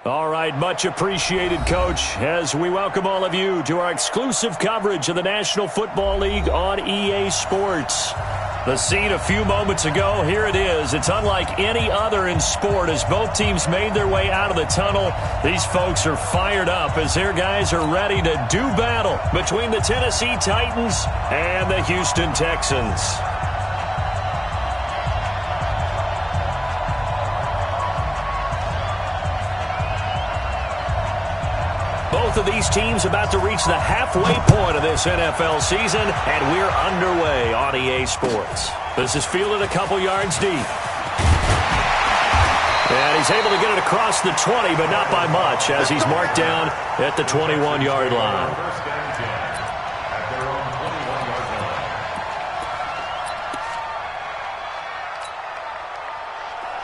All right, much appreciated, Coach, as we welcome all of you to our exclusive coverage of the National Football League on EA Sports. The scene a few moments ago, here it is. It's unlike any other in sport as both teams made their way out of the tunnel. These folks are fired up as their guys are ready to do battle between the Tennessee Titans and the Houston Texans. Both of these teams about to reach the halfway point of this NFL season, and we're underway on EA Sports. This is fielded a couple yards deep. And he's able to get it across the 20, but not by much, as he's marked down at the 21-yard line.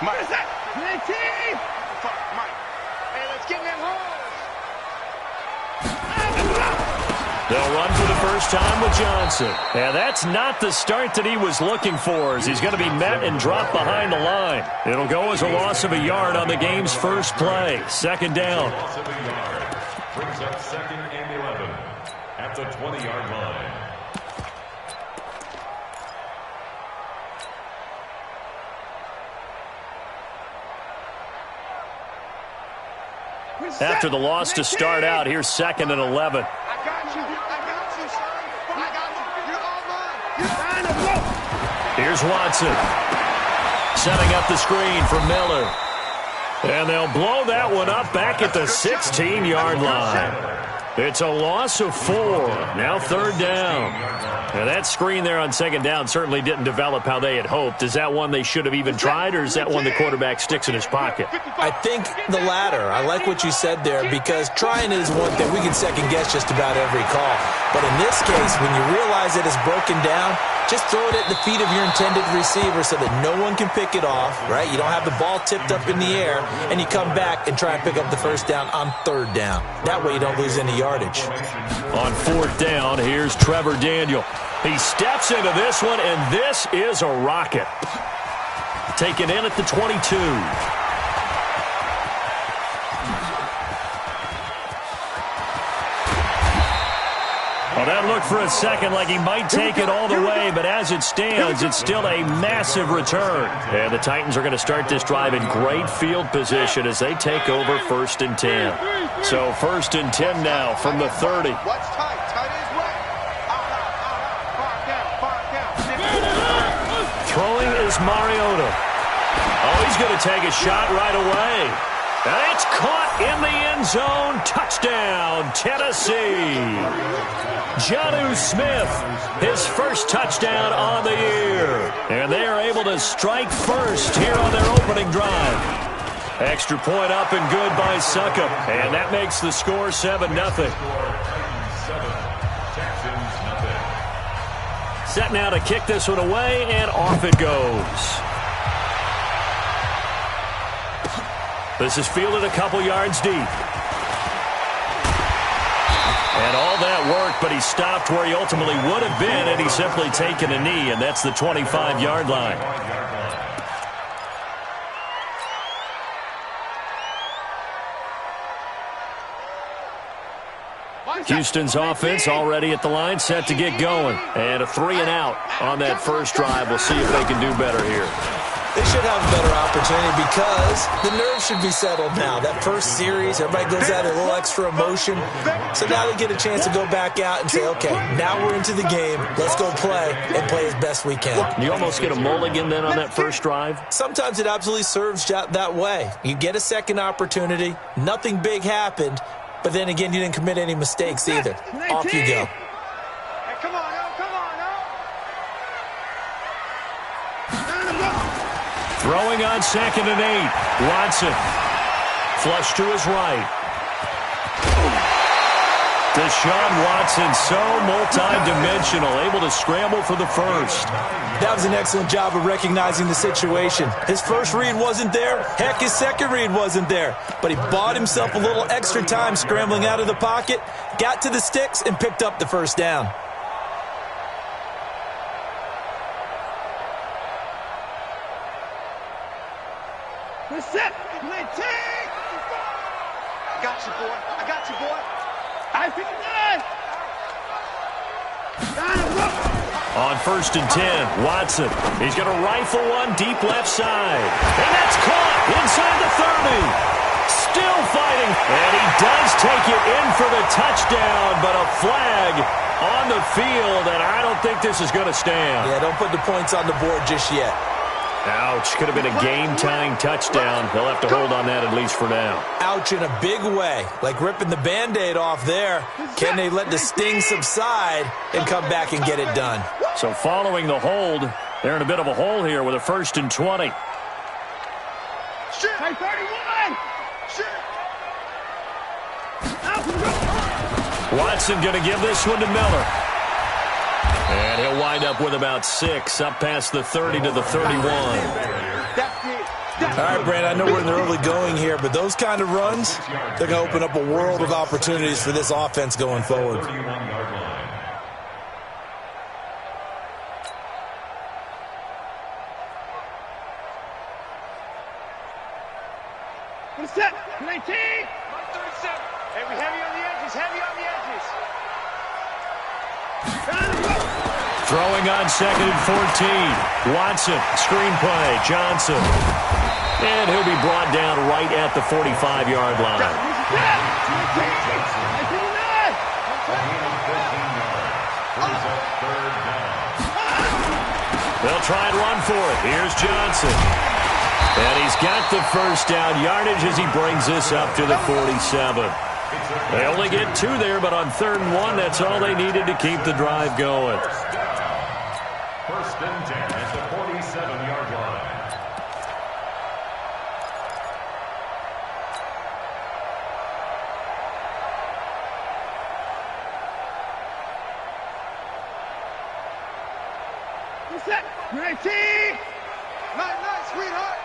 Mike, Mike. Hey, let's get in that hole. They'll run for the first time with Johnson. And that's not the start that he was looking for, as he's going to be met and dropped behind the line. It'll go as a loss of a yard on the game's first play. Second down. Loss of a yard. Brings up 2nd and 11 at the 20-yard line. After the loss to start out, here's 2nd and 11. Here's Watson. Setting up the screen for Miller. And they'll blow that one up back at the 16-yard line. It's a loss of 4. Now 3rd down. Now that screen there on 2nd down certainly didn't develop how they had hoped. Is that one they should have even tried, or is that one the quarterback sticks in his pocket? I think the latter. I like what you said there, because trying is one thing. We can second guess just about every call. But in this case, when you realize it is broken down, just throw it at the feet of your intended receiver so that no one can pick it off, right? You don't have the ball tipped up in the air, and you come back and try and pick up the first down on 3rd down. That way you don't lose any yardage. On 4th down, here's Trevor Daniel. He steps into this one, and this is a rocket. Taken in at the 22. Well, that looked for a second like he might take it all the way, but as it stands, it's still a massive return. And the Titans are going to start this drive in great field position as they take over 1st and 10. So 1st and 10 now from the 30. What's tight? Tight is right. Throwing is Mariota. Oh, he's going to take a shot right away. And it's caught in the end zone. Touchdown, Tennessee. Jonnu Smith, his first touchdown on the year. And they are able to strike first here on their opening drive. Extra point up and good by Succop. And that makes the score 7-0. Set now to kick this one away, and off it goes. This is fielded a couple yards deep. And all that work, but he stopped where he ultimately would have been, and he's simply taken a knee, and that's the 25-yard line. Houston's offense already at the line, set to get going. And a 3-and-out on that first drive. We'll see if they can do better here. They should have a better opportunity because the nerves should be settled now. That first series, everybody goes out a little extra emotion. So now they get a chance to go back out and say, okay, now we're into the game. Let's go play and play as best we can. You almost get a mulligan then on that first drive? Sometimes it absolutely serves that way. You get a second opportunity. Nothing big happened. But then again, you didn't commit any mistakes either. Off you go. Hey, come on, now, come on, now. Throwing on 2nd and 8. Watson. Flush to his right. Deshaun Watson, so multi-dimensional, able to scramble for the first. That was an excellent job of recognizing the situation. His first read wasn't there. Heck, his second read wasn't there. But he bought himself a little extra time scrambling out of the pocket, got to the sticks, and picked up the first down. Set. Let's take. I got you, boy. I got you, boy. I feel good. On 1st and 10, Watson. He's going to rifle one deep left side. And that's caught inside the 30. Still fighting. And he does take it in for the touchdown, but a flag on the field, and I don't think this is going to stand. Yeah, don't put the points on the board just yet. Ouch. Could have been a game-tying touchdown. They'll have to hold on that at least for now. Ouch in a big way. Like ripping the Band-Aid off there. Can they let the sting subside and come back and get it done? So following the hold, they're in a bit of a hole here with a 1st and 20. Shit. 31. Shit. Watson going to give this one to Miller. And he'll wind up with about 6, up past the 30 to the 31. All right, Brand, I know we're in the early going here, but those kind of runs, they're going to open up a world of opportunities for this offense going forward. Set. 19. 37. Hey, we heavy on the edges. Heavy on the edges. Throwing on 2nd and 14. Watson, screenplay, Johnson. And he'll be brought down right at the 45-yard line. They'll try and run for it. Here's Johnson. And he's got the first down yardage as he brings this up to the 47. They only get 2 there, but on 3rd and 1, that's all they needed to keep the drive going. 1st and 10 at the 47-yard line. Set. 19. Night, sweetheart.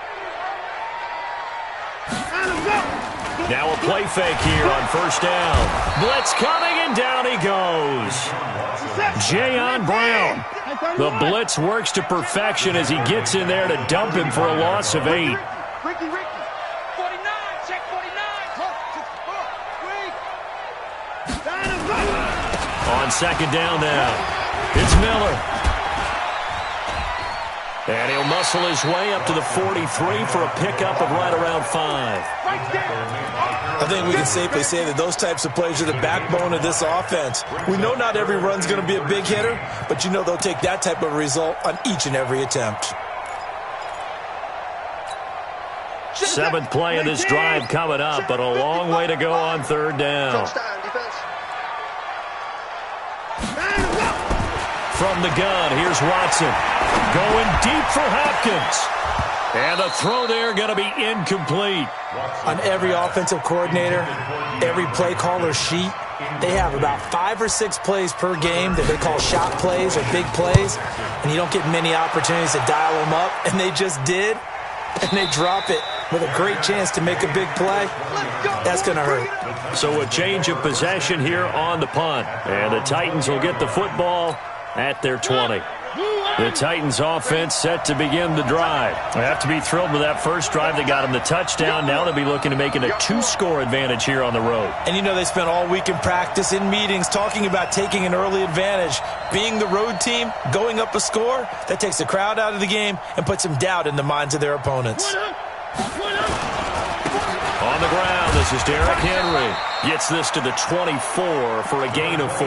Now a play fake here on 1st down. Blitz coming, and down he goes. Jayon Brown. The blitz works to perfection as he gets in there to dump him for a loss of 8. Ricky. 49. Check 49. On 2nd down now, it's Miller. And he'll muscle his way up to the 43 for a pickup of right around 5. I think we can safely say that those types of plays are the backbone of this offense. We know not every run's going to be a big hitter, but you know they'll take that type of result on each and every attempt. 7th play of this drive coming up, but a long way to go on 3rd down. From the gun, here's Watson. Going deep for Hopkins. And the throw there going to be incomplete. On every offensive coordinator, every play caller sheet, they have about 5 or 6 plays per game that they call shot plays or big plays, and you don't get many opportunities to dial them up, and they just did, and they drop it with a great chance to make a big play. That's going to hurt. So a change of possession here on the punt, and the Titans will get the football at their 20. The Titans offense set to begin the drive. They have to be thrilled with that first drive. They got them the touchdown. Now they'll be looking to make it a 2-score advantage here on the road. And you know they spent all week in practice, in meetings, talking about taking an early advantage. Being the road team, going up a score, that takes the crowd out of the game and puts some doubt in the minds of their opponents. On the ground, this is Derrick Henry. Gets this to the 24 for a gain of 4.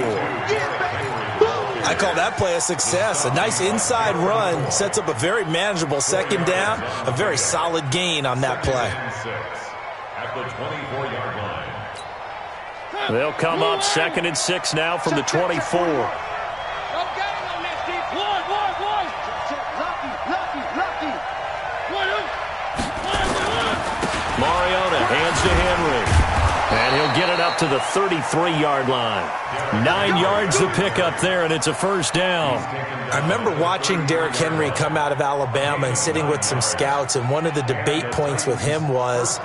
I call that play a success. A nice inside run sets up a very manageable 2nd down, a very solid gain on that play. At the 24-yard line. They'll come up 2nd and 6 now from the 24. Mariota hands to Henry. And he'll get it up to the 33-yard line. 9 yards to pick up there, and it's a 1st down. I remember watching Derrick Henry come out of Alabama and sitting with some scouts, and one of the debate points with him was,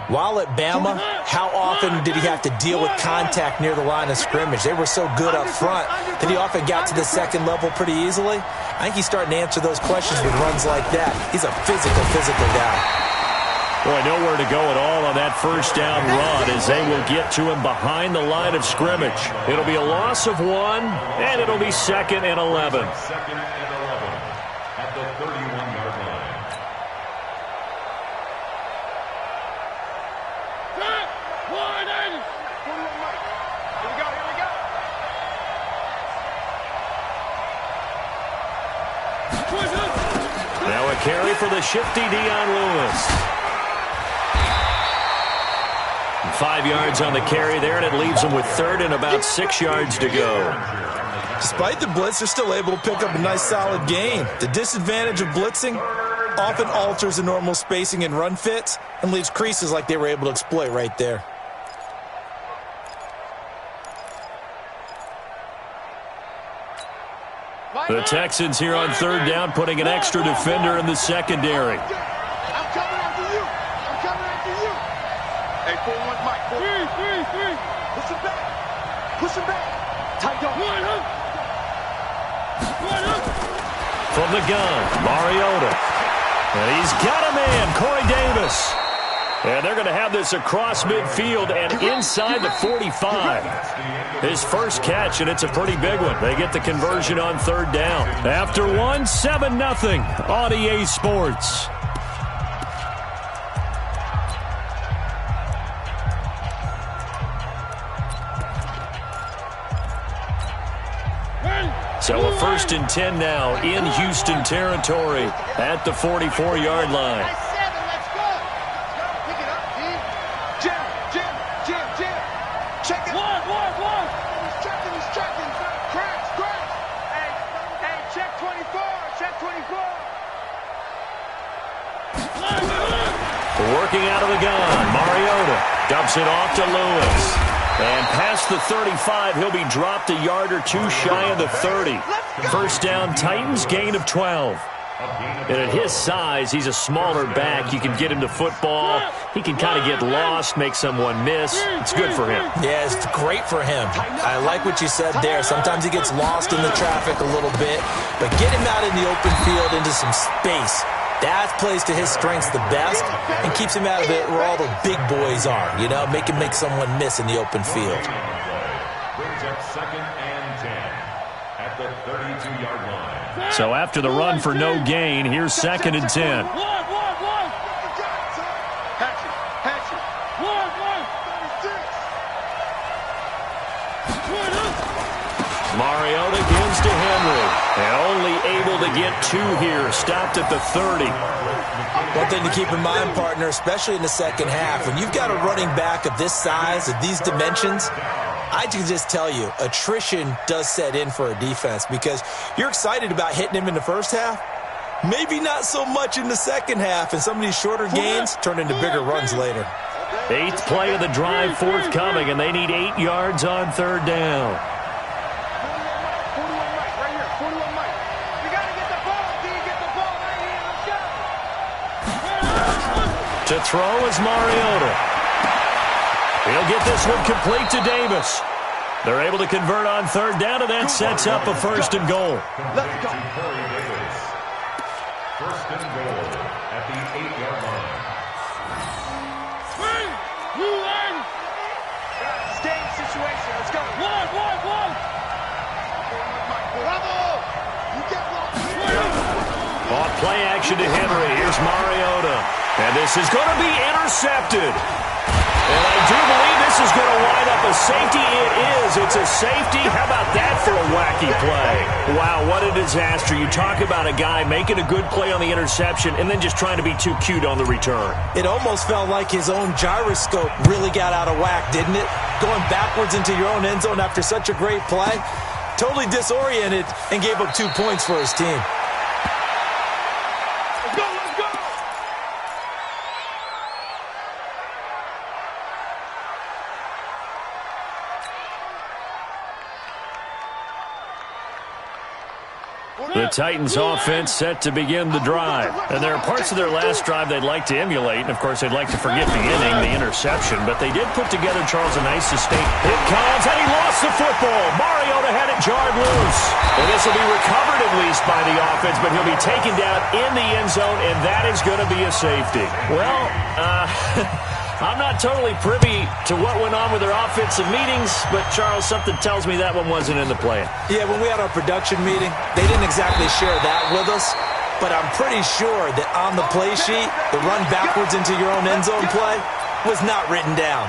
while at Bama, how often did he have to deal with contact near the line of scrimmage? They were so good up front that he often got to the 2nd level pretty easily. I think he's starting to answer those questions with runs like that. He's a physical guy. Boy, nowhere to go at all on that first down run as they will get to him behind the line of scrimmage. It'll be a loss of 1, and it'll be 2nd and 11. Second and 11 at the 31-yard line. Now a carry for the shifty Dion Lewis. 5 yards on the carry there, and it leaves them with 3rd and about 6 yards to go. Despite the blitz, they're still able to pick up a nice solid gain. The disadvantage of blitzing often alters the normal spacing and run fits and leaves creases like they were able to exploit right there. The Texans here on 3rd down, putting an extra defender in the secondary. I'm coming after you. I'm coming after you. Hey, 4-1, Mike. 3. Push him back. Push him back. Tight up. From the gun, Mariota. And he's got a man, Corey Davis. And they're going to have this across midfield and inside the 45. His first catch, and it's a pretty big one. They get the conversion on 3rd down. After 1, 7-0 on EA Sports. So a 1st and 10 now in Houston territory at the 44-yard line. Check it. One. He's checking. Crash. Hey, check 24. Working out of the gun, Mariota dumps it off to Lewis. And past the 35, he'll be dropped a yard or 2 shy of the 30. First down, Titans, gain of 12. And at his size, he's a smaller back. You can get him to football. He can kind of get lost, make someone miss. It's good for him. Yeah, it's great for him. I like what you said there. Sometimes he gets lost in the traffic a little bit, but get him out in the open field into some space. That plays to his strengths the best and keeps him out of it where all the big boys are, you know, make him make someone miss in the open field. Brings up 2nd and 10 at the 32-yard line. So after the run for no gain, here's 2nd and 10. Mariota gives to Henry. And only able to get 2 here. Stopped at the 30. One thing to keep in mind, partner, especially in the second half, when you've got a running back of this size, of these dimensions, I can just tell you, attrition does set in for a defense because you're excited about hitting him in the first half. Maybe not so much in the second half, and some of these shorter gains turn into bigger runs later. 8th play of the drive forthcoming, and they need 8 yards on 3rd down. To throw is Mariota. He'll get this one complete to Davis. They're able to convert on 3rd down, and that sets up a 1st and goal. Let's go. Corey Davis. 1st and goal at the 8-yard line. Game situation. Let's go. One. Bravo. You get lost. On play action to Henry. Here's Mariota. And this is going to be intercepted. And I do believe this is going to wind up a safety. It is. It's a safety. How about that for a wacky play? Wow, what a disaster. You talk about a guy making a good play on the interception and then just trying to be too cute on the return. It almost felt like his own gyroscope really got out of whack, didn't it? Going backwards into your own end zone after such a great play. Totally disoriented and gave up 2 points for his team. The Titans offense set to begin the drive. And there are parts of their last drive they'd like to emulate. And, of course, they'd like to forget the inning, the interception. But they did put together, Charles, a nice sustain. It comes, and he lost the football. Mariota had it jarred loose. And this will be recovered at least by the offense, but he'll be taken down in the end zone, and that is going to be a safety. Well, I'm not totally privy to what went on with their offensive meetings, but, Charles, something tells me that one wasn't in the plan. Yeah, when we had our production meeting, they didn't exactly share that with us, but I'm pretty sure that on the play sheet, the run backwards into your own end zone play was not written down.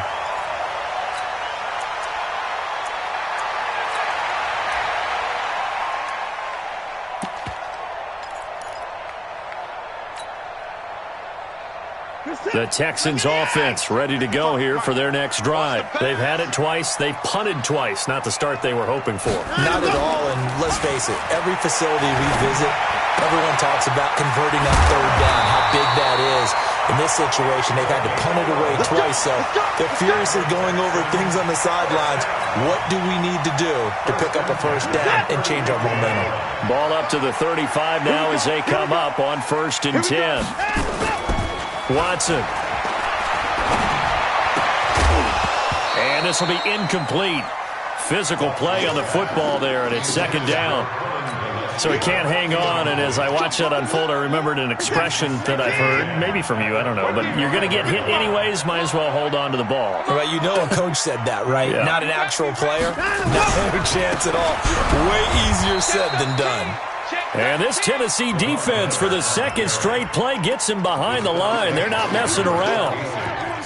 The Texans offense ready to go here for their next drive. They've had it twice. They've punted twice. Not the start they were hoping for. Not at all, and let's face it, every facility we visit, everyone talks about converting on third down, how big that is. In this situation, they've had to punt it away twice, so they're furiously going over things on the sidelines. What do we need to do to pick up a first down and change our momentum? Ball up to the 35 now as they come up on 1st and 10. Watson. And this will be incomplete. Physical play on the football there, and it's 2nd down. So he can't hang on, and as I watch that unfold, I remembered an expression that I've heard, maybe from you, I don't know, but you're going to get hit anyways, might as well hold on to the ball. Right, you know a coach said that, right? Yeah. Not an actual player? No chance at all. Way easier said than done. And this Tennessee defense for the second straight play gets him behind the line. They're not messing around.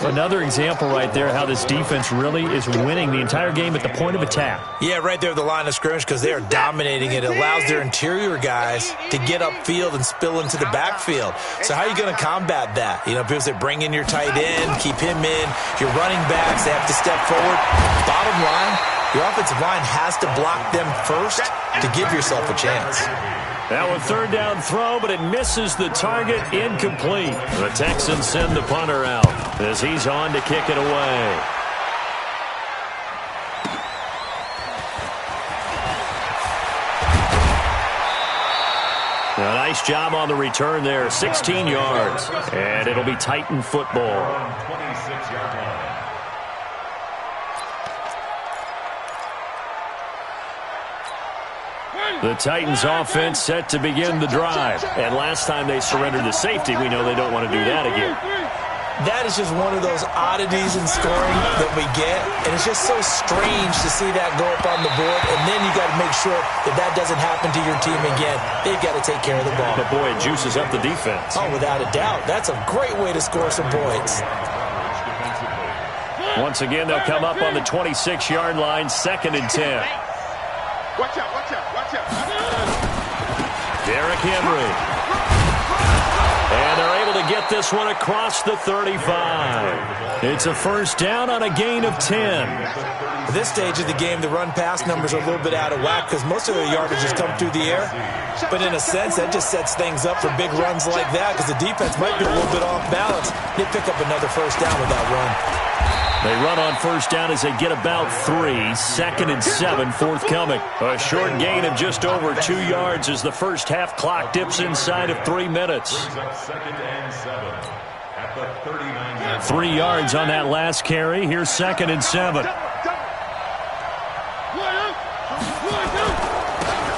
Another example right there how this defense really is winning the entire game at the point of attack. Yeah, right there at the line of scrimmage because they are dominating it. It allows their interior guys to get upfield and spill into the backfield. So how are you going to combat that? You know, people say bring in your tight end, keep him in. Your running backs, they have to step forward. Bottom line, your offensive line has to block them first to give yourself a chance. Now a 3rd down throw, but it misses the target, incomplete. The Texans send the punter out as he's on to kick it away. A nice job on the return there, 16 yards. And it'll be Titan football. 26-yard line. The Titans offense set to begin the drive. And last time they surrendered the safety, we know they don't want to do that again. That is just one of those oddities in scoring that we get. And it's just so strange to see that go up on the board. And then you got to make sure that that doesn't happen to your team again. They've got to take care of the ball. But boy, it juices up the defense. Oh, without a doubt. That's a great way to score some points. Once again, they'll come up on the 26-yard line, 2nd and 10. Watch out, watch out, watch out. Derrick Henry. And they're able to get this one across the 35. It's a 1st down on a gain of 10. At this stage of the game, the run-pass numbers are a little bit out of whack because most of their yardage has come through the air. But in a sense, that just sets things up for big runs like that because the defense might be a little bit off balance. They pick up another 1st down with that run. They run on 1st down as they get about 3. 2nd and 7 forthcoming. A short gain of just over 2 yards as the first half clock dips inside of 3 minutes. 2nd and 7 at the 39-yard 3 yards on that last carry. Here's 2nd and 7.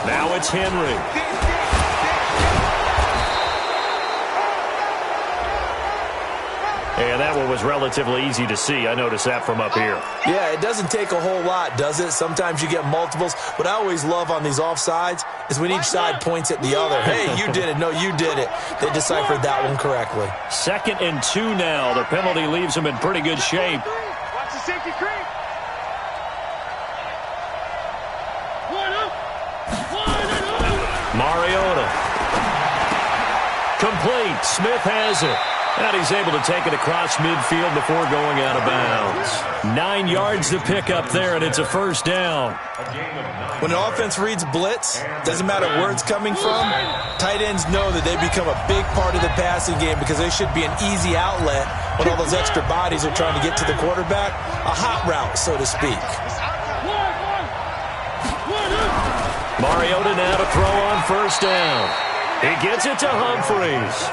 Now it's Henry. And that one was relatively easy to see. I noticed that from up here. Yeah, it doesn't take a whole lot, does it? Sometimes you get multiples. What I always love on these offsides is when each side points at the other. Hey, you did it. No, you did it. They deciphered that one correctly. 2nd and 2 now. The penalty leaves them in pretty good shape. Watch the safety creep. Mariota. Complete. Smith has it. And he's able to take it across midfield before going out of bounds. 9 yards to pick up there, and it's a 1st down. When an offense reads blitz, doesn't matter where it's coming from, tight ends know that they become a big part of the passing game because they should be an easy outlet when all those extra bodies are trying to get to the quarterback. A hot route, so to speak. Mariota now to throw on first down. He gets it to Humphries.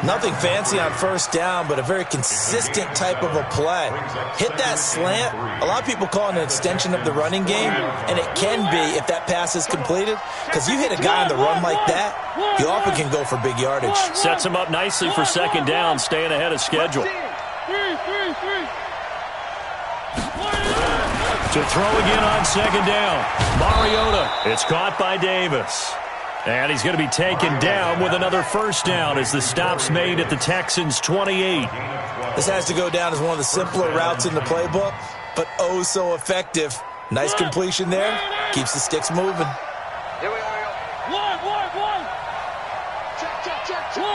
Nothing fancy on first down, but a very consistent type of a play. Hit that slant. A lot of people call it an extension of the running game, and it can be if that pass is completed, because you hit a guy on the run like that, you often can go for big yardage. Sets him up nicely for second down, staying ahead of schedule. To throw again on second down. Mariota. It's caught by Davis. And he's going to be taken down with another first down as the stop's made at the Texans' 28. This has to go down as one of the simpler routes in the playbook, but oh so effective. Nice completion there. Keeps the sticks moving. Here we are. One. Check. One.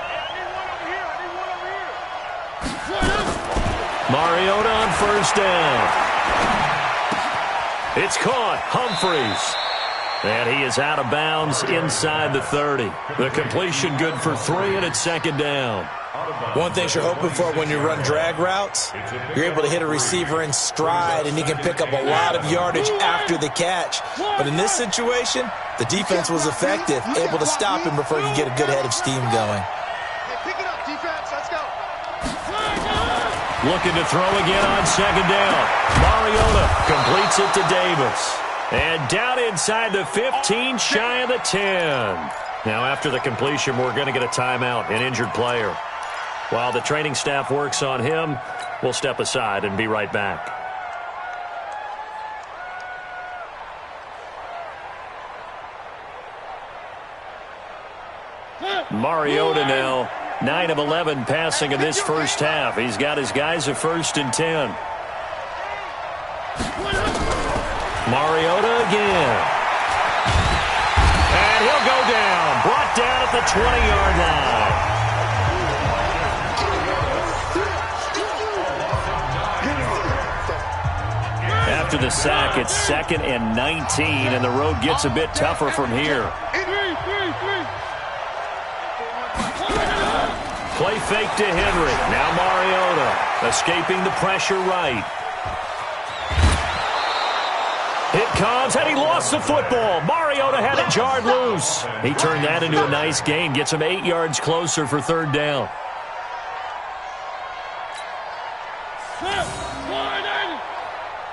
I need one over here. Mariota on first down. It's caught. Humphries. And he is out of bounds inside the 30. The completion good for 3, and it's second down. One thing you're hoping for when you run drag routes, you're able to hit a receiver in stride, and he can pick up a lot of yardage after the catch. But in this situation, the defense was effective, able to stop him before he could get a good head of steam going. Hey, pick it up, defense. Let's go. Looking to throw again on second down. Mariota completes it to Davis. And down inside the 15, shy of the 10. Now after the completion, we're going to get a timeout, an injured player. While the training staff works on him, we'll step aside and be right back. Mariota now 9 of 11 passing in this first half. He's got his guys at 1st and 10. Mariota again. And he'll go down. Brought down at the 20-yard line. After the sack, it's 2nd and 19, and the road gets a bit tougher from here. Play fake to Henry. Now Mariota escaping the pressure right. It comes, and he lost the football. Mariota had it jarred loose. He turned that into a nice gain. Gets him 8 yards closer for 3rd down.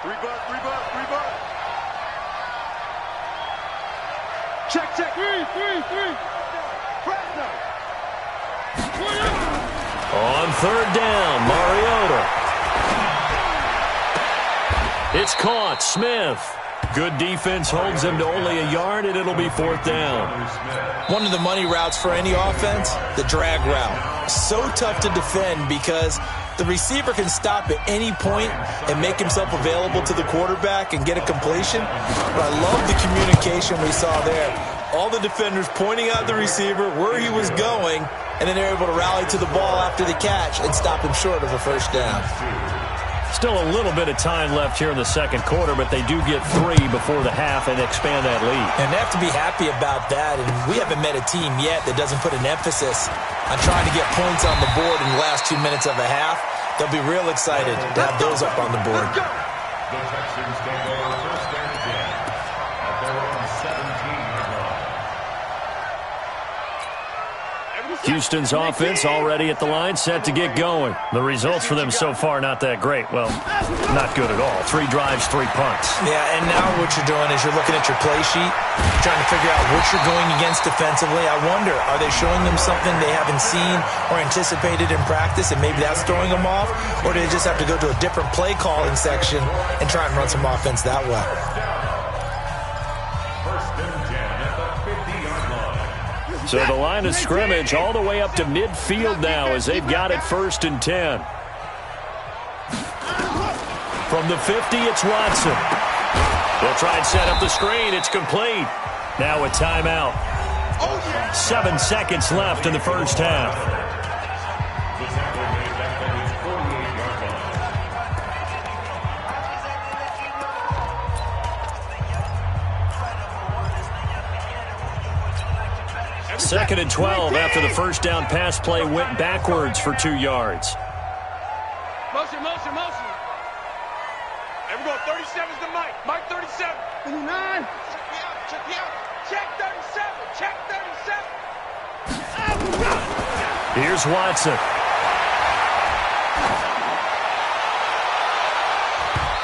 Three buck. Check. Three. On 3rd down, Mariota. It's caught. Smith. Good defense holds him to only a yard, and it'll be 4th down. One of the money routes for any offense, the drag route. So tough to defend because the receiver can stop at any point and make himself available to the quarterback and get a completion. But I love the communication we saw there. All the defenders pointing out the receiver, where he was going, and then they're able to rally to the ball after the catch and stop him short of a 1st down. Still a little bit of time left here in the 2nd quarter, but they do get 3 before the half and expand that lead. And they have to be happy about that, and we haven't met a team yet that doesn't put an emphasis on trying to get points on the board in the last 2 minutes of a half. They'll be real excited to have those up on the board. The Texans take over 1st and 10 at their own 17-yard line. Houston's offense already at the line, set to get going. The results for them so far not that great. Well, not good at all. 3 drives, 3 punts. Yeah, and now what you're doing is you're looking at your play sheet, trying to figure out what you're going against defensively. I wonder, are they showing them something they haven't seen or anticipated in practice, and maybe that's throwing them off? Or do they just have to go to a different play calling section and try and run some offense that way? 1st and 10 at the 50-yard line. So the line of scrimmage all the way up to midfield now as they've got it 1st and 10. From the 50, it's Watson. They'll try and set up the screen. It's complete. Now a timeout. 7 seconds left in the first half. The tackle made back from his 48-yard line. 2nd and 12 after the first down pass play went backwards for 2 yards. Motion. 37's the Mike. Mike 37. 29. Check me out. Check me out. Check 37. Check 37. Here's Watson.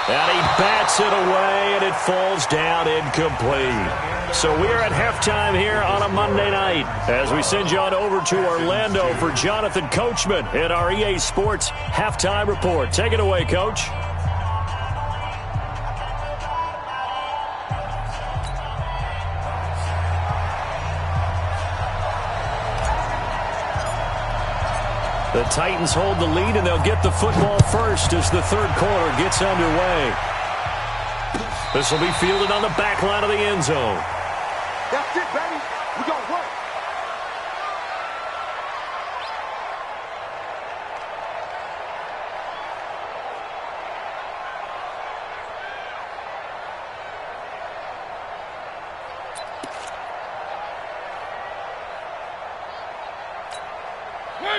And he bats it away, and it falls down incomplete. So we are at halftime here on a Monday night as we send you on over to Orlando for Jonathan Coachman in our EA Sports Halftime Report. Take it away, Coach. The Titans hold the lead, and they'll get the football first as the third quarter gets underway. This will be fielded on the back line of the end zone. That's it, baby. We're going to work.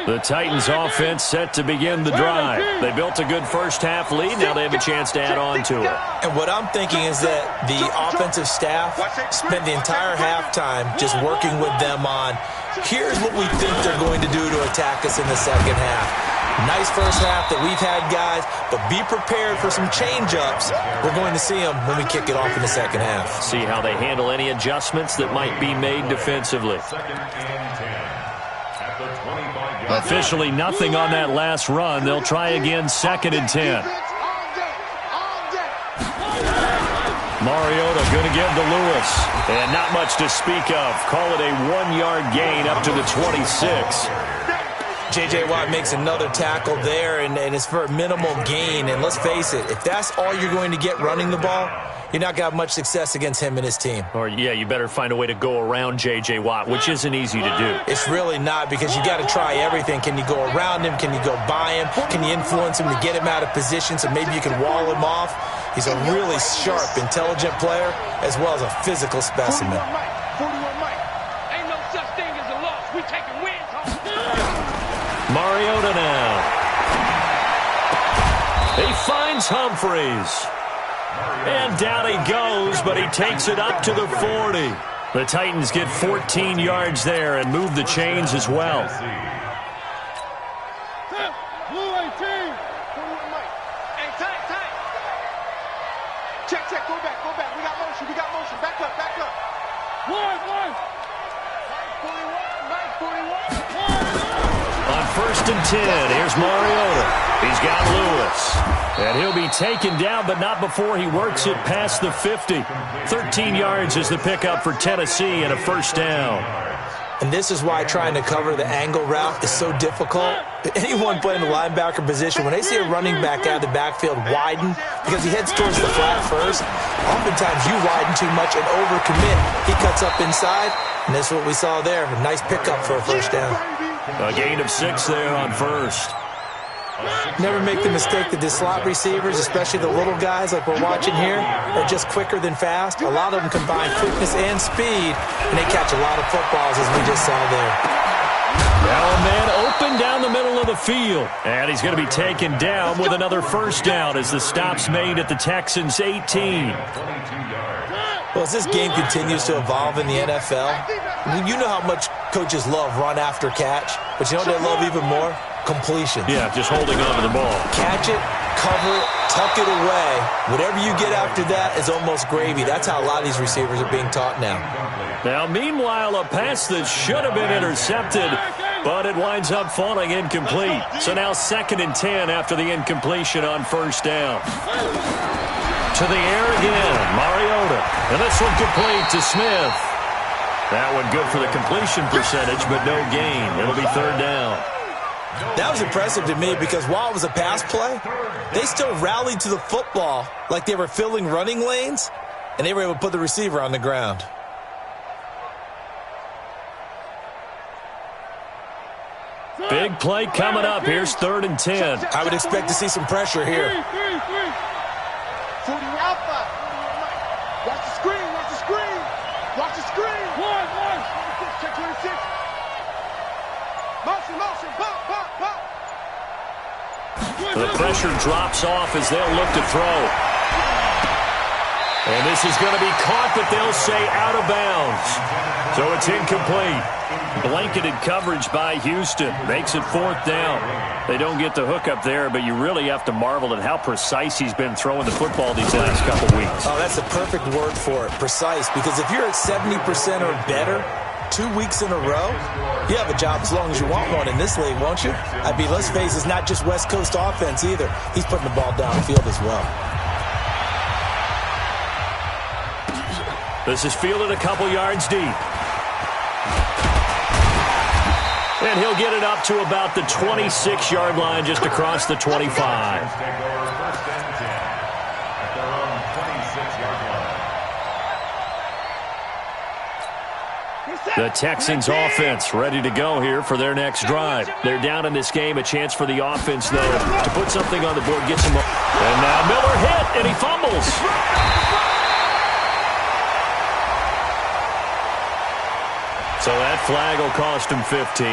The Titans offense set to begin the drive. They built a good first-half lead. Now they have a chance to add on to it. And what I'm thinking is that the offensive staff spent the entire halftime just working with them on, here's what we think they're going to do to attack us in the second half. Nice first half that we've had, guys, but be prepared for some change-ups. We're going to see them when we kick it off in the second half. See how they handle any adjustments that might be made defensively. Officially nothing on that last run. They'll try again, 2nd and 10. Mariota going to give to Lewis. And not much to speak of. Call it a 1-yard gain up to the 26. J.J. Watt makes another tackle there, and it's for a minimal gain. And let's face it, if that's all you're going to get running the ball, you're not going to have much success against him and his team. Or, yeah, you better find a way to go around J.J. Watt, which isn't easy to do. It's really not, because you got to try everything. Can you go around him? Can you go by him? Can you influence him to get him out of position so maybe you can wall him off? He's a really sharp, intelligent player as well as a physical specimen. 41 Mike. Ain't no such thing as a loss. We taking wins home. Mariota now. He finds Humphreys. And down he goes, but he takes it up to the 40. The Titans get 14 yards there and move the chains as well. Blue 18. 41 Mike. Hey, tight. Check. Go back. We got motion. Back up. One. 41. On 1st and 10, here's Mariota. He's got Lewis. And he'll be taken down, but not before he works it past the 50. 13 yards is the pickup for Tennessee and a first down. And this is why trying to cover the angle route is so difficult. Anyone playing the linebacker position, when they see a running back out of the backfield widen, because he heads towards the flat first, oftentimes you widen too much and overcommit. He cuts up inside, and that's what we saw there. A nice pickup for a first down. A gain of 6 there on first. Never make the mistake that the slot receivers, especially the little guys like we're watching here, are just quicker than fast. A lot of them combine quickness and speed, and they catch a lot of footballs, as we just saw there. Now a man open down the middle of the field. And he's going to be taken down with another first down as the stop's made at the Texans' 18. Well, as this game continues to evolve in the NFL, you know how much coaches love run after catch, but you know what they love even more? Completion. Yeah, just holding on to the ball. Catch it, cover it, tuck it away. Whatever you get after that is almost gravy. That's how a lot of these receivers are being taught now. Now, meanwhile, a pass that should have been intercepted, but it winds up falling incomplete. So now 2nd and 10 after the incompletion on first down. To the air again, Mariota. And this one complete to Smith. That one good for the completion percentage, but no gain. It'll be 3rd down. That was impressive to me because while it was a pass play, they still rallied to the football like they were filling running lanes, and they were able to put the receiver on the ground. Big play coming up. Here's 3rd and 10. I would expect to see some pressure here. 40 alpha. Watch the screen. Watch the screen. One. Check 26. Motion. Pop. The pressure drops off as they'll look to throw. And this is going to be caught, but they'll say out of bounds. So it's incomplete. Blanketed coverage by Houston. Makes it 4th down. They don't get the hook up there, but you really have to marvel at how precise he's been throwing the football these last couple weeks. Oh, that's the perfect word for it, precise. Because if you're at 70% or better 2 weeks in a row, you have a job as long as you want one in this league, won't you? I mean, let's face it, it's not just West Coast offense either. He's putting the ball downfield as well. This is fielded a couple yards deep. And he'll get it up to about the 26-yard line, just across the 25. The Texans offense ready to go here for their next drive. They're down in this game. A chance for the offense, though, to put something on the board, get some more. And now Miller hit, and he fumbles. So that flag will cost him 15.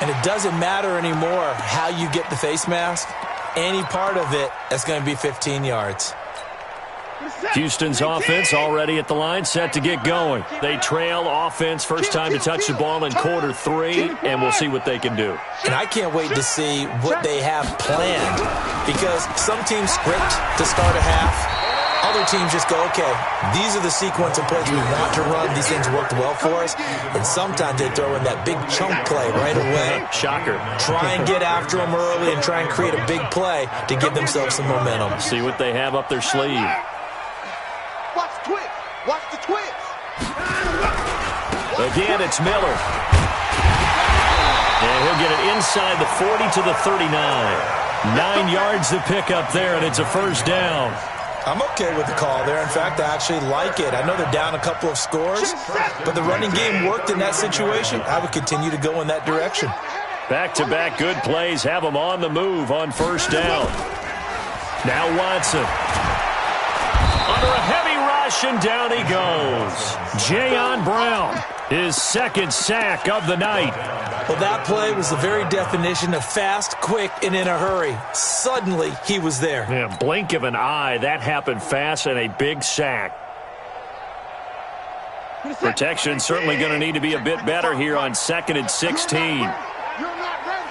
And it doesn't matter anymore how you get the face mask. Any part of it is going to be 15 yards. Houston's offense already at the line, set to get going. They trail offense, first time to touch the ball in quarter 3, and we'll see what they can do. And I can't wait to see what they have planned, because some teams script to start a half. Other teams just go, okay, these are the sequence of plays we want to run. These things worked well for us. And sometimes they throw in that big chunk play right away. Shocker. Try and get after them early and try and create a big play to give themselves some momentum. See what they have up their sleeve. Watch the twist. Watch the twist. Again, it's Miller. And he'll get it inside the 40 to the 39. 9 yards to pick up there, and it's a first down. I'm okay with the call there. In fact, I actually like it. I know they're down a couple of scores, but the running game worked in that situation. I would continue to go in that direction. Back-to-back good plays have them on the move on first down. Now Watson. Under a heavy rush, and down he goes. Jayon Brown, his second sack of the night. Well, that play was the very definition of fast, quick, and in a hurry. Suddenly, he was there. Yeah, blink of an eye. That happened fast, and a big sack. Protection certainly going to need to be a bit better here on 2nd and 16. You're not ready.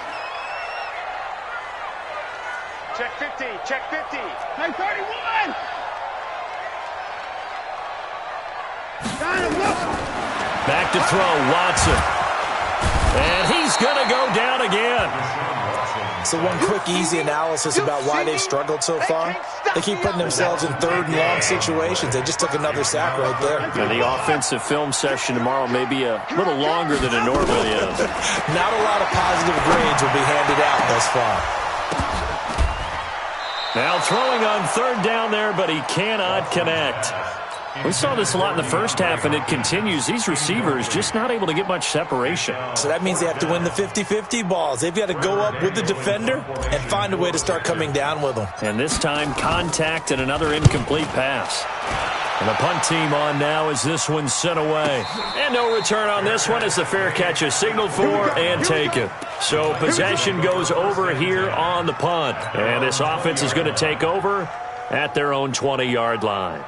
Check 50. Check 50. Hey, 31. Back to throw, Watson. And he's going to go down again. So one quick, easy analysis about why they've struggled so far. They keep putting themselves in 3rd and long situations. They just took another sack right there. And the offensive film session tomorrow may be a little longer than it normally is. Not a lot of positive grades will be handed out thus far. Now throwing on 3rd down there, but he cannot connect. We saw this a lot in the first half, and it continues. These receivers just not able to get much separation. So that means they have to win the 50-50 balls. They've got to go up with the defender and find a way to start coming down with them. And this time, contact and another incomplete pass. And the punt team on now as this one's sent away. And no return on this one as the fair catch is signaled for and taken. So possession goes over here on the punt. And this offense is going to take over at their own 20-yard line.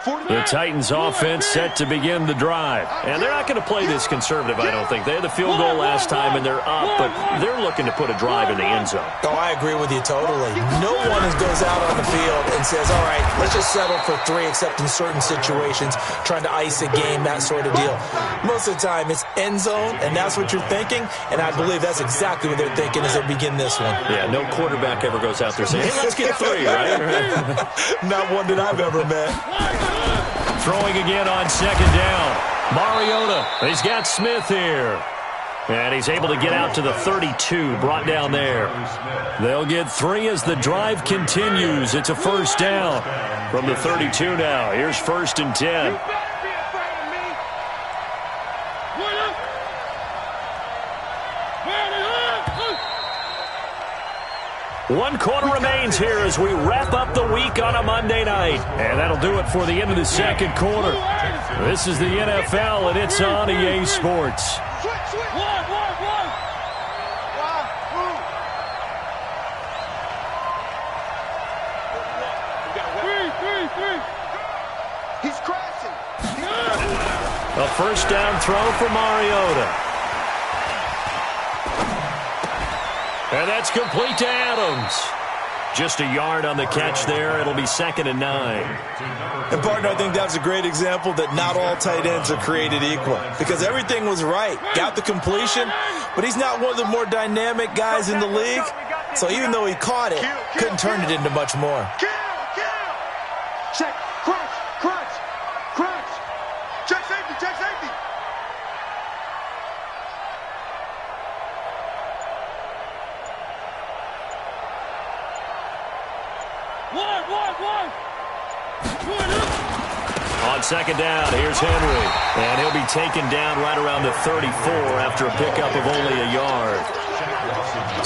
The Titans offense set to begin the drive. And they're not going to play this conservative, I don't think. They had the field goal last time, and they're up, but they're looking to put a drive in the end zone. Oh, I agree with you totally. No one goes out on the field and says, all right, let's just settle for 3, except in certain situations, trying to ice a game, that sort of deal. Most of the time, it's end zone, and that's what you're thinking, and I believe that's exactly what they're thinking as they begin this one. Yeah, no quarterback ever goes out there saying, hey, let's get 3, right? Not one that I've ever met. Throwing again on 2nd down. Mariota, he's got Smith here. And he's able to get out to the 32, brought down there. They'll get 3 as the drive continues. It's a first down from the 32 now. Here's 1st and 10. One quarter remains here as we wrap up the week on a Monday night. And that'll do it for the end of the 2nd quarter. This is the NFL, and it's on EA Sports. first down throw for Mariota. And that's complete to Adams. Just a yard on the catch there. It'll be 2nd and 9. And, partner, I think that's a great example that not all tight ends are created equal because everything was right. Got the completion, but he's not one of the more dynamic guys in the league. So even though he caught it, couldn't turn it into much more. Check, crunch, crunch, crunch. Check safety, check safety. On 2nd down, here's Henry. And he'll be taken down right around the 34 after a pickup of only a yard.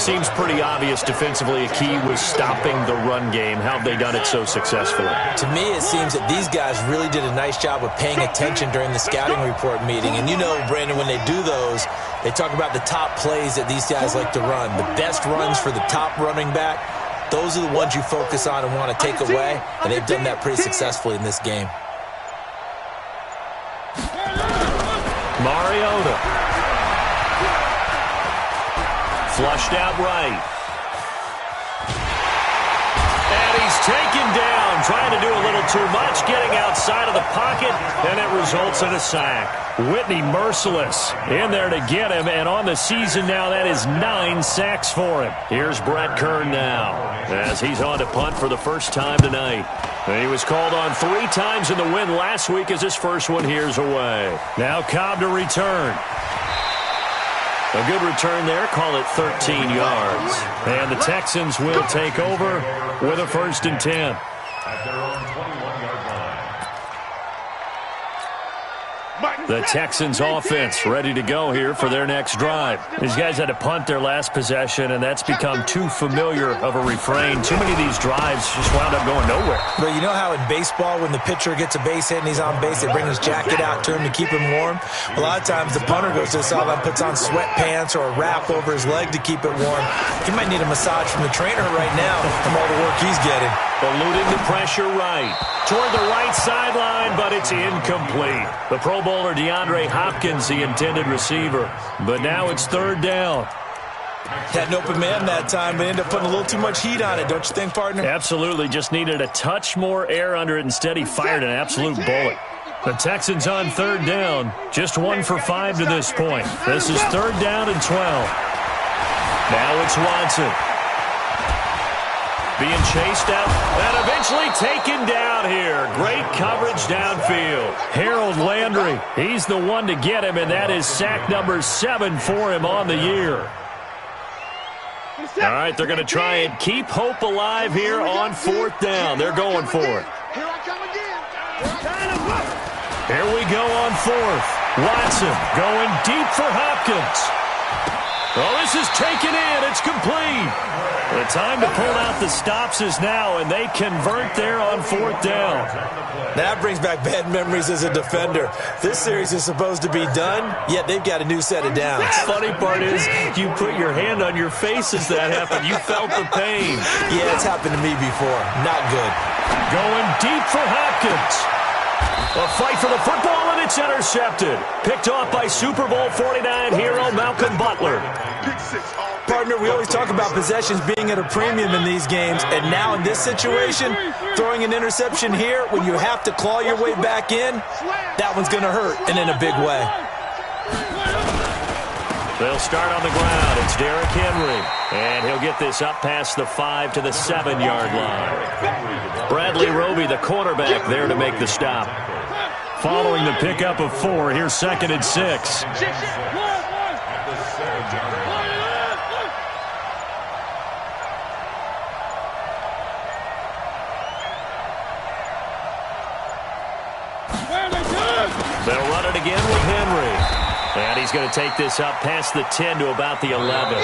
Seems pretty obvious defensively a key was stopping the run game. How have they done it so successfully? To me, it seems that these guys really did a nice job of paying attention during the scouting report meeting. And you know, Brandon, when they do those, they talk about the top plays that these guys like to run. The best runs for the top running back, those are the ones you focus on and want to take away. And they've done that pretty successfully in this game. Mariota. Flushed out right. And he's taken down, trying to do a little too much, getting outside of the pocket, and it results in a sack. Whitney merciless in there to get him, and on the season now, that is 9 sacks for him. Here's Brett Kern now, as he's on to punt for the first time tonight. And he was called on 3 times in the win last week as his first one here's away. Now Cobb to return. A good return there, call it 13 yards. And the Texans will take over with a 1st and 10. At their own 21-yard line. The Texans offense ready to go here for their next drive. These guys had to punt their last possession, and that's become too familiar of a refrain. Too many of these drives just wound up going nowhere. But you know how in baseball, when the pitcher gets a base hit and he's on base, they bring his jacket out to him to keep him warm? A lot of times the punter goes to the sideline, puts on sweatpants or a wrap over his leg to keep it warm. He might need a massage from the trainer right now from all the work he's getting. Eluding the pressure right. Toward the right sideline, but it's incomplete. The Pro Bowler DeAndre Hopkins, the intended receiver. But now it's 3rd down. Had an open man that time, but ended up putting a little too much heat on it, don't you think, partner? Absolutely. Just needed a touch more air under it. Instead, he fired an absolute bullet. The Texans on 3rd down. Just 1 for 5 to this point. This is 3rd down and 12. Now it's Watson. Being chased out and eventually taken down here. Great coverage downfield. Harold Landry, he's the one to get him, and that is sack number 7 for him on the year. All right, they're going to try and keep hope alive here on 4th down. They're going for it. Here I come again. Here we go on 4th. Watson going deep for Hopkins. Oh, this is taken in. It's complete. The time to pull out the stops is now, and they convert there on 4th down. That brings back bad memories as a defender. This series is supposed to be done, yet they've got a new set of downs. Funny part is you put your hand on your face as that happened. You felt the pain. Yeah, it's happened to me before. Not good. Going deep for Hopkins. A fight for the football, and it's intercepted. Picked off by Super Bowl 49 hero Malcolm Butler. Partner, we always talk about possessions being at a premium in these games, and now in this situation, throwing an interception here when you have to claw your way back in, that one's going to hurt, and in a big way. They'll start on the ground. It's Derrick Henry, and he'll get this up past the 5 to the 7-yard line. Bradley Roby, the cornerback, there to make the stop. Following the pickup of 4, here's 2nd and 6. They'll run it again with Henry. And he's going to take this up past the 10 to about the 11.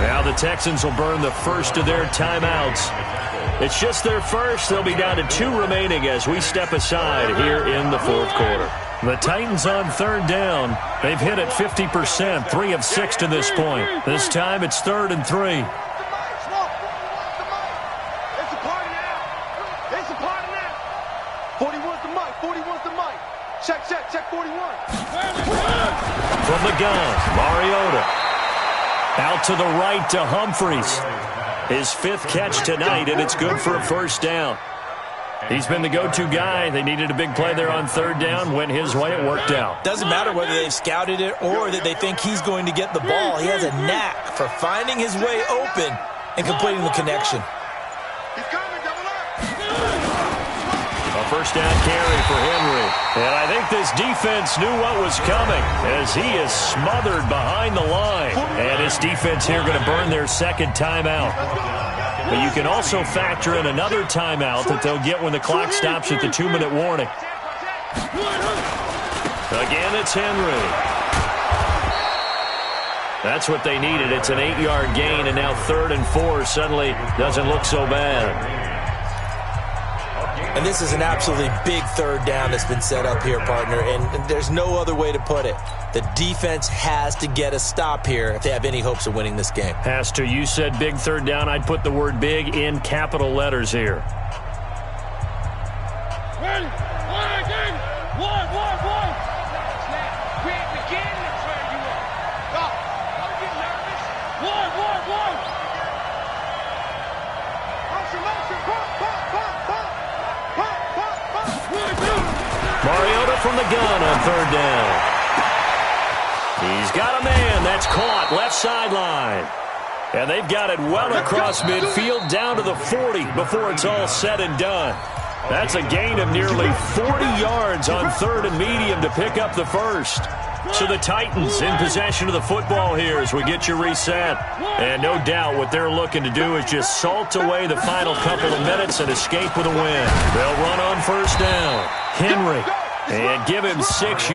Now the Texans will burn the first of their timeouts. It's just their first. They'll be down to 2 remaining as we step aside here in the 4th quarter. The Titans on 3rd down. They've hit it 50%, 3 of 6 to this point. This time it's 3rd and 3. It's a party now. It's a party now. 41's the mic. 41's the mic. Check, check, check 41. the gun. Mariota. Out to the right to Humphries. His 5th catch tonight, and it's good for a first down. He's been the go-to guy. They needed a big play there on 3rd down. Went his way. It worked out. Doesn't matter whether they've scouted it or that they think he's going to get the ball. He has a knack for finding his way open and completing the connection. He's coming, double up. A first down carry for Henry. And I think this defense knew what was coming as he is smothered behind the line. And his defense here going to burn their 2nd timeout. But you can also factor in another timeout that they'll get when the clock stops at the 2-minute warning. Again, it's Henry. That's what they needed. It's an 8-yard gain, and now 3rd and 4 suddenly doesn't look so bad. And this is an absolutely big 3rd down that's been set up here, partner, and there's no other way to put it. The defense has to get a stop here if they have any hopes of winning this game. Has to. You said big 3rd down. I'd put the word big in capital letters here. Ready? One again. One. We ain't beginning to turn you up. Go. Don't get nervous. One. Motion. Pump. Mariota from the gun on 3rd down. He's got a man. That's caught. Left sideline. And they've got it well across midfield down to the 40 before it's all said and done. That's a gain of nearly 40 yards on 3rd and medium to pick up the first. So the Titans in possession of the football here as we get you reset. And no doubt what they're looking to do is just salt away the final couple of minutes and escape with a win. They'll run on 1st down. Henry. And give him 6 yards.